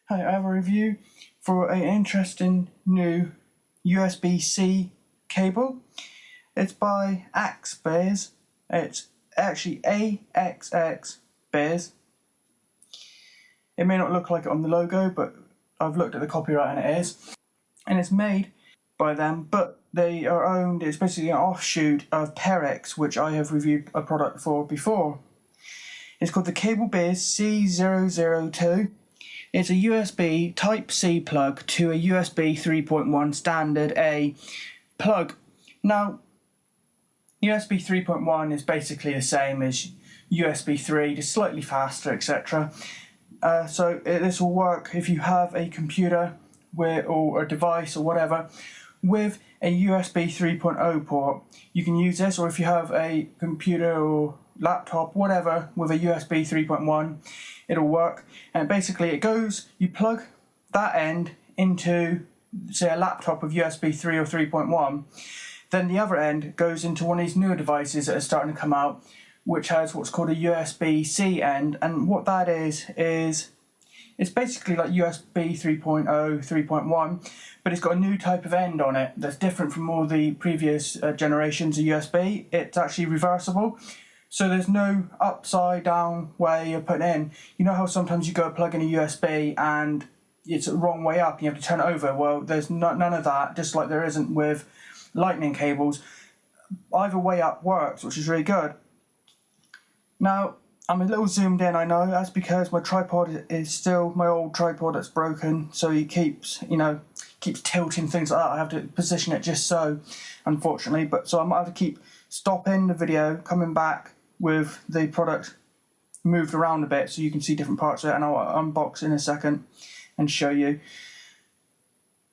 Hi, I have a review for an interesting new USB-C cable. It's by Axxbiz. It's actually Axxbiz. It may not look like it on the logo, but I've looked at the copyright and it is. And it's made by them, but they are owned, it's basically an offshoot of Perixx, which I have reviewed a product for before. It's called the CableBiz-C002. It's a USB Type-C plug to a USB 3.1 standard A plug. Now, USB 3.1 is basically the same as USB 3, just slightly faster, etc. So this will work if you have a computer or a device or whatever with a USB 3.0 port. You can use this, or if you have a computer or laptop, whatever, with a USB 3.1, it'll work. And basically it goes, you plug that end into, say, a laptop with USB 3 or 3.1, then the other end goes into one of these newer devices that are starting to come out, which has what's called a USB-C end. And what that is it's basically like USB 3.0, 3.1, but it's got a new type of end on it that's different from all the previous generations of USB. It's actually reversible. So there's no upside down way of putting it in. You know how sometimes you go plug in a USB and it's the wrong way up and you have to turn it over? Well, there's none of that, just like there isn't with lightning cables. Either way up works, which is really good. Now, I'm a little zoomed in, I know. That's because my tripod is still my old tripod that's broken, so he keeps tilting things like that. I have to position it just so, unfortunately. But so I might have to keep stopping the video, coming back with the product moved around a bit so you can see different parts of it, and I'll unbox in a second and show you.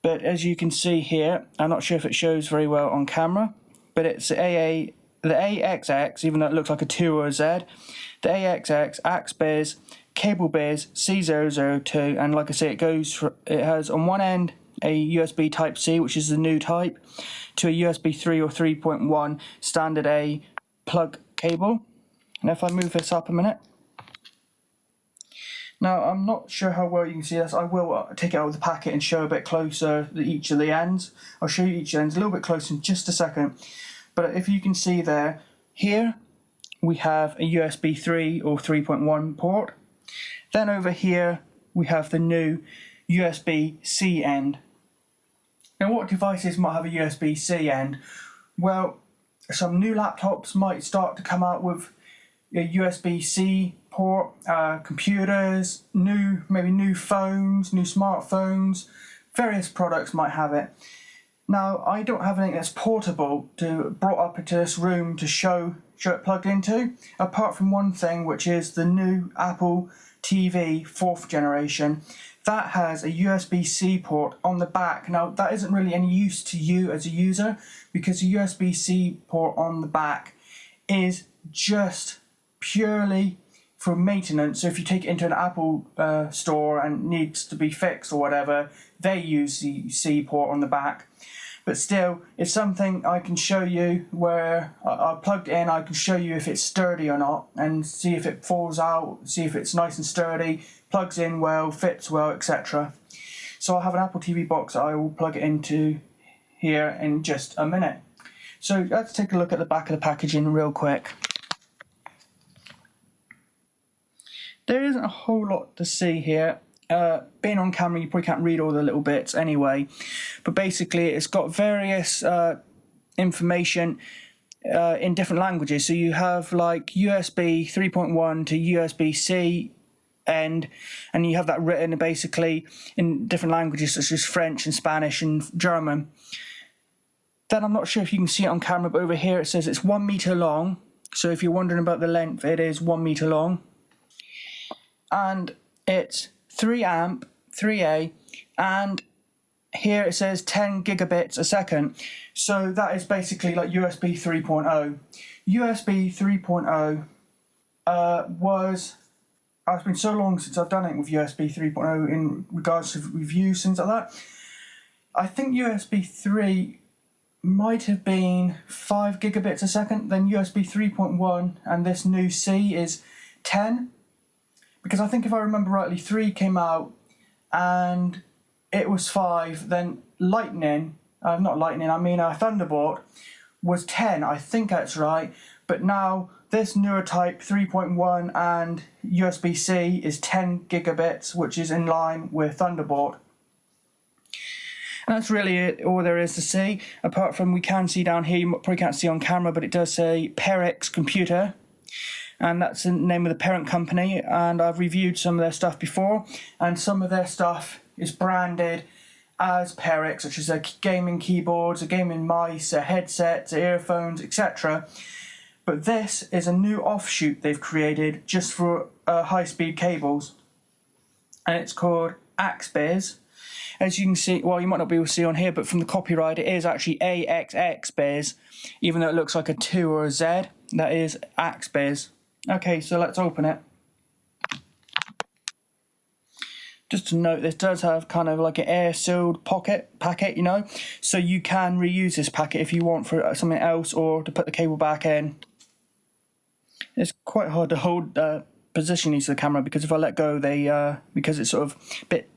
But as you can see here, I'm not sure if it shows very well on camera, but it's the AXX, even though it looks like a 2 or a Z, the AXX, Axxbiz, CableBiz-C002, and like I say, it has on one end a USB Type-C, which is the new type, to a USB 3 or 3.1 standard A plug cable. And if I move this up a minute, now I'm not sure how well you can see this. I will take it out of the packet and show a bit closer each of the ends. I'll show you each ends a little bit closer in just a second. But if you can see there, here we have a USB 3 or 3.1 port. Then over here we have the new USB-C end. Now, what devices might have a USB-C end? Well, some new laptops might start to come out with a USB-C port, computers, maybe new phones, new smartphones, various products might have it. Now, I don't have anything that's portable brought up into this room to show it plugged into, apart from one thing, which is the new Apple TV 4th generation. That has a USB-C port on the back. Now, that isn't really any use to you as a user, because the USB-C port on the back is just purely for maintenance. So if you take it into an Apple store and needs to be fixed or whatever, they use the C port on the back. But still, it's something I can show you where I plugged in. I can show you if it's sturdy or not, and see if it falls out, see if it's nice and sturdy, plugs in well, fits well, etc. So I have an Apple TV box that I will plug it into here in just a minute. So let's take a look at the back of the packaging real quick. There isn't a whole lot to see here. Being on camera, you probably can't read all the little bits anyway, but basically it's got various information in different languages. So you have like USB 3.1 to USB-C end, and you have that written basically in different languages such as French and Spanish and German. Then I'm not sure if you can see it on camera, but over here it says it's 1 meter long. So if you're wondering about the length, it is 1 meter long, and it's 3 amp, 3A, and here it says 10 gigabits a second. So that is basically like USB 3.0. USB 3.0 it's been so long since I've done it with USB 3.0 in regards to reviews, things like that. I think USB 3 might have been 5 gigabits a second, then USB 3.1 and this new C is 10. Because I think if I remember rightly, 3 came out and it was 5. Then Thunderbolt was 10. I think that's right. But now this newer type 3.1 and USB-C is 10 gigabits, which is in line with Thunderbolt. And that's really it, all there is to see, apart from we can see down here, you probably can't see on camera, but it does say Perixx computer, and that's the name of the parent company, and I've reviewed some of their stuff before, and some of their stuff is branded as Perixx, such as their gaming keyboards, their gaming mice, their headsets, their earphones, etc. But this is a new offshoot they've created just for high-speed cables, and it's called Axxbiz. As you can see, well, you might not be able to see on here, but from the copyright, it is actually Axxbiz, even though it looks like a 2 or a Z. That is Axxbiz. Okay, so let's open it. Just to note, this does have kind of like an air-sealed packet, you know, so you can reuse this packet if you want for something else or to put the cable back in. It's quite hard to hold position these to the camera, because if I let go, because it's sort of a bit,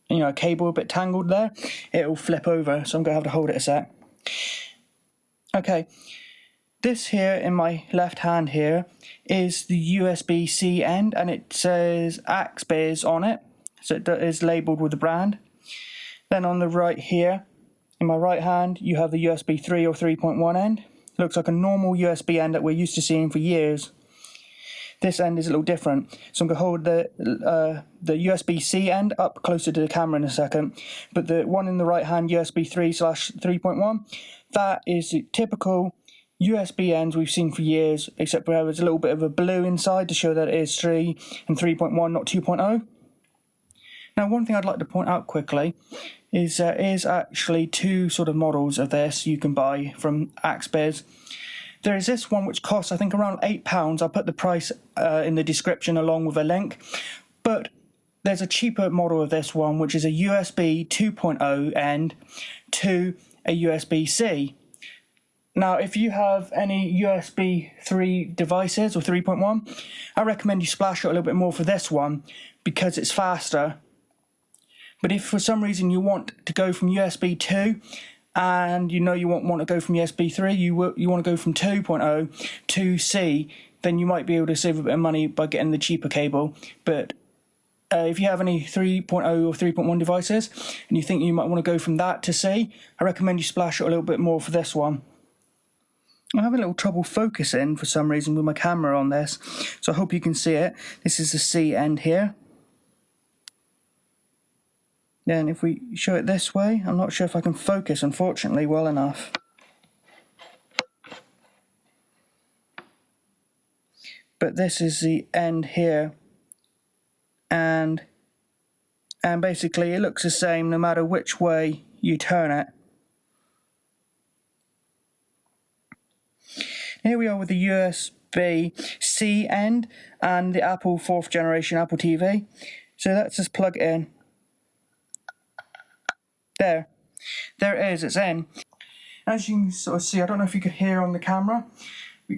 you know, a cable a bit tangled there, it'll flip over, so I'm going to have to hold it a sec. Okay, this here in my left hand here is the USB-C end, and it says Axxbiz on it, so it is labelled with the brand. Then on the right here, in my right hand, you have the USB 3 or 3.1 end. Looks like a normal USB end that we're used to seeing for years. This end is a little different, so I'm going to hold the USB-C end up closer to the camera in a second, but the one in the right hand, USB 3/3.1, that is the typical USB ends we've seen for years, except for there's a little bit of a blue inside to show that it is 3 and 3.1, not 2.0. Now, one thing I'd like to point out quickly is there is actually 2 sort of models of this you can buy from Axxbiz. There is this one which costs, I think, around £8. I'll put the price in the description along with a link. But there's a cheaper model of this one, which is a USB 2.0 end to a USB-C. Now, if you have any USB 3 devices or 3.1, I recommend you splash it a little bit more for this one because it's faster. But if for some reason you want to go from USB 2 and you know you want to go from USB 3, you want to go from 2.0 to C, then you might be able to save a bit of money by getting the cheaper cable. But if you have any 3.0 or 3.1 devices and you think you might want to go from that to C, I recommend you splash it a little bit more for this one. I'm having a little trouble focusing for some reason with my camera on this, so I hope you can see it. This is the C end here. Then if we show it this way, I'm not sure if I can focus, unfortunately, well enough. But this is the end here, and basically it looks the same no matter which way you turn it. Here we are with the USB-C end and the Apple 4th generation Apple TV. So let's just plug it in. There it is, it's in. As you can sort of see, I don't know if you could hear on the camera,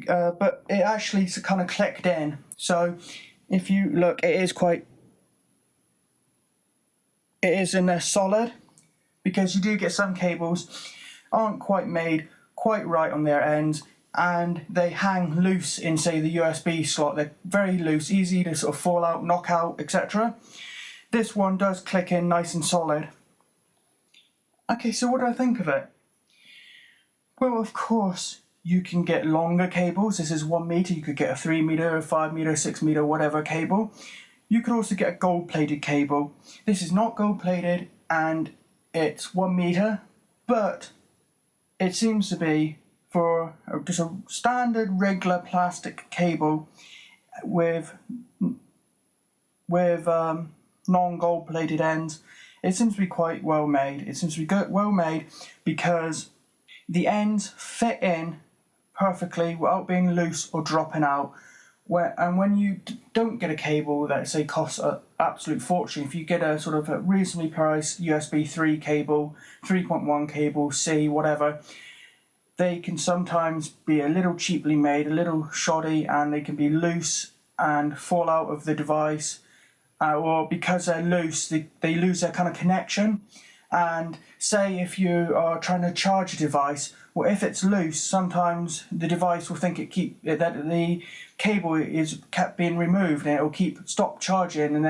but it actually kind of clicked in. So if you look, it is in there solid, because you do get some cables aren't quite made quite right on their ends, and they hang loose in, say, the USB slot. They're very loose, easy to sort of fall out, knock out, etc. This one does click in nice and solid. Okay, so what do I think of it? Well, of course, you can get longer cables. This is 1 meter. You could get a 3 meter, a 5 meter, 6 meter, whatever cable. You could also get a gold-plated cable. This is not gold-plated, and it's 1 meter, but it seems to be for just a standard regular plastic cable with non-gold plated ends. It seems to be quite well made. It seems to be well made because the ends fit in perfectly without being loose or dropping out. And when you don't get a cable that, say, costs an absolute fortune, if you get a sort of a reasonably priced USB 3 cable, 3.1 cable, C, whatever, they can sometimes be a little cheaply made, a little shoddy, and they can be loose and fall out of the device or because they're loose, they lose their kind of connection. And say if you are trying to charge a device, well, if it's loose, sometimes the device will think that the cable is kept being removed, and it will stop charging, and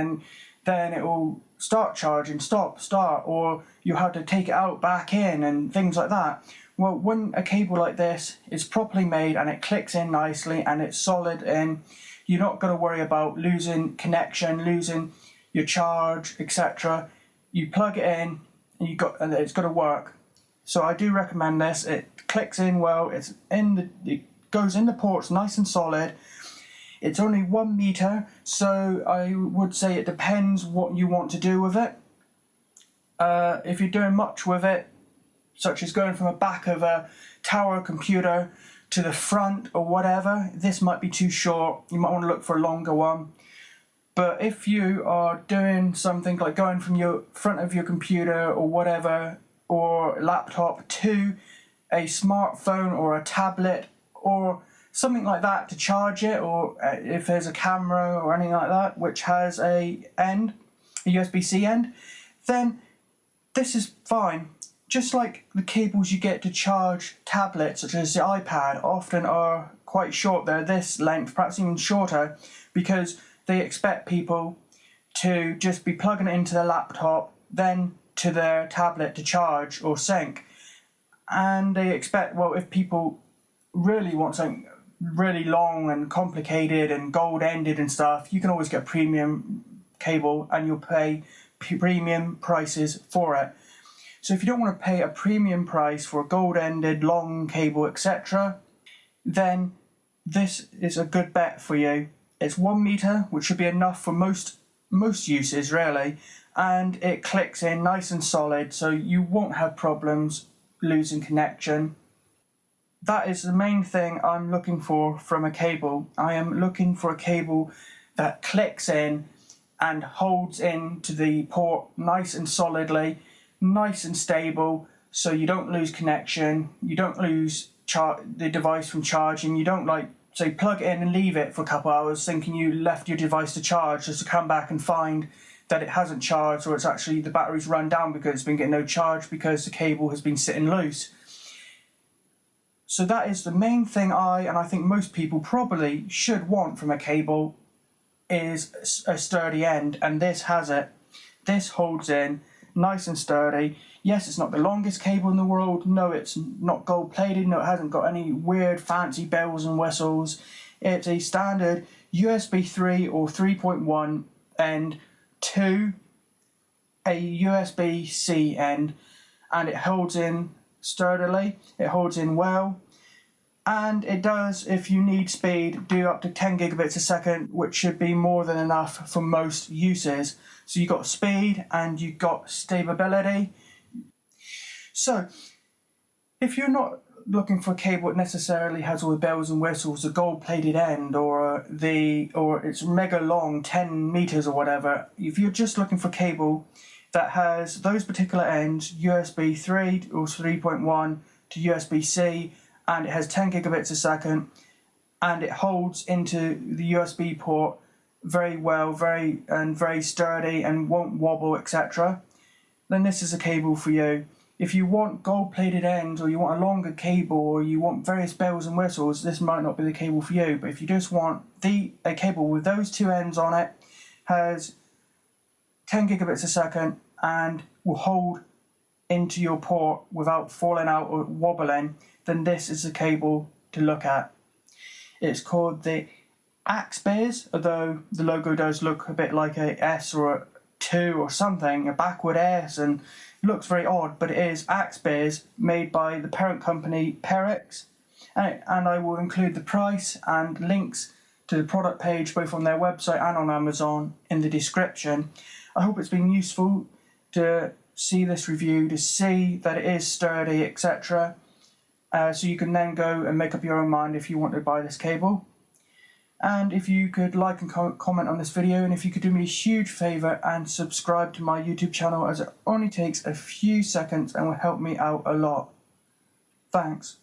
then it will start charging, start, or you have to take it out back in and things like that. Well, when a cable like this is properly made and it clicks in nicely and it's solid, and you're not going to worry about losing connection, losing your charge, etc. You plug it in and it's got to work. So I do recommend this. It clicks in well. It goes in the ports nice and solid. It's only 1 meter, so I would say it depends what you want to do with it. If you're doing much with it, such as going from the back of a tower computer to the front or whatever, this might be too short. You might want to look for a longer one. But if you are doing something like going from your front of your computer or whatever, or laptop, to a smartphone or a tablet or something like that to charge it, or if there's a camera or anything like that which has a USB-C end, then this is fine. Just like the cables you get to charge tablets, such as the iPad, often are quite short. They're this length, perhaps even shorter, because they expect people to just be plugging it into their laptop, then to their tablet to charge or sync. And they expect, well, if people really want something really long and complicated and gold-ended and stuff, you can always get a premium cable and you'll pay premium prices for it. So if you don't want to pay a premium price for a gold-ended, long cable, etc., then this is a good bet for you. It's 1 meter, which should be enough for most uses, really, and it clicks in nice and solid, so you won't have problems losing connection. That is the main thing I'm looking for from a cable. I am looking for a cable that clicks in and holds into the port nice and solidly, nice and stable, so you don't lose connection, you don't lose the device from charging, you don't, like, say, plug it in and leave it for a couple hours thinking you left your device to charge, just to come back and find that it hasn't charged, or it's actually the battery's run down because it's been getting no charge because the cable has been sitting loose. So that is the main thing and I think most people probably should want from a cable, is a sturdy end, and this has it. This holds in nice and sturdy. Yes, it's not the longest cable in the world. No, it's not gold plated. No, it hasn't got any weird fancy bells and whistles. It's a standard USB 3 or 3.1 end to a USB-C end, and it holds in sturdily, it holds in well, and it does, if you need speed, do up to 10 gigabits a second, which should be more than enough for most uses. So you've got speed and you've got stability. So if you're not looking for a cable that necessarily has all the bells and whistles, a gold-plated end, or it's mega long, 10 meters or whatever, if you're just looking for a cable that has those particular ends, USB 3 or 3.1 to USB-C, and it has 10 gigabits a second, and it holds into the USB port very well, very sturdy, and won't wobble, etc., then this is a cable for you. If you want gold-plated ends, or you want a longer cable, or you want various bells and whistles, this might not be the cable for you. But if you just want a cable with those two ends on it, has 10 gigabits a second, and will hold into your port without falling out or wobbling, then this is the cable to look at. It's called the Axxbiz, although the logo does look a bit like a S or a 2 or something, a backward S, and looks very odd, but it is Axxbiz, made by the parent company Perixx, and I will include the price and links to the product page both on their website and on Amazon in the description. I hope it's been useful to see this review, to see that it is sturdy, etc. So you can then go and make up your own mind if you want to buy this cable. And if you could like and comment on this video, and if you could do me a huge favour and subscribe to my YouTube channel, as it only takes a few seconds and will help me out a lot. Thanks.